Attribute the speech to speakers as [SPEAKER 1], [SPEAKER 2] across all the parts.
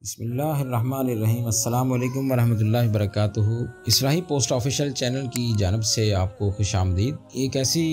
[SPEAKER 1] बिस्मिल्लाहिर्रहमानिर्रहीम। अस्सलाम वालेकुम वरहमतुल्लाहि वबरकातुहू। इसराही पोस्ट ऑफिशियल चैनल की जानब से आपको खुशामदीद। एक ऐसी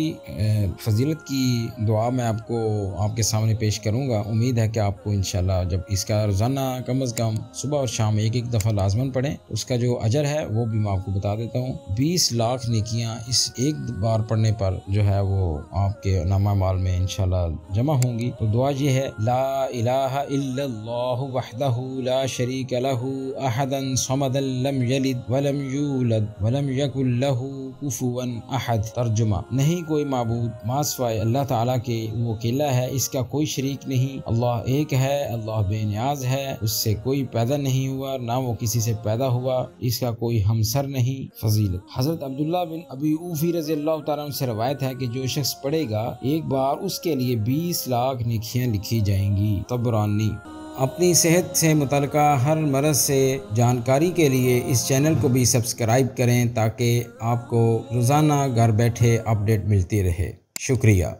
[SPEAKER 1] फजीलत की दुआ मैं आपके सामने पेश करूँगा। उम्मीद है कि आपको इंशाल्लाह जब इसका रोज़ाना कम अज़ कम सुबह और शाम एक दफ़ा लाजमन पढ़ें, उसका जो अजर है वो भी मैं आपको बता देता हूँ। 20 लाख नेकियाँ इस एक बार पढ़ने पर जो है वो आपके नामा माल में इंशाल्लाह जमा होंगी। तो दुआ ये है, ला इलाहा इल्लल्लाहु वहदहू ला शरीक लहू अहदन समदन लम यलिद वलम यूलद वलम यकुल लहू कुफुवन अहद। तर्जुमा, नहीं कोई माबूद मासवाए अल्लाह ताला के, वो अकेला है, इसका कोई शरीक नहीं। अल्लाह एक है, अल्लाह बेनियाज है, उससे कोई पैदा नहीं हुआ, ना वो किसी से पैदा हुआ, इसका कोई हमसर नहीं। फजीलत, हजरत अब्दुल्ला बिन अबी ऊफी रज़ियल्लाहु ताला अन्हु से रवायत है कि जो शख्स पढ़ेगा एक बार, उसके लिए 20 लाख नेकियां लिखी जाएंगी। तबरानी। अपनी सेहत से मुतल्लिक़ हर मरज़ से जानकारी के लिए इस चैनल को भी सब्सक्राइब करें ताकि आपको रोज़ाना घर बैठे अपडेट मिलती रहे। शुक्रिया।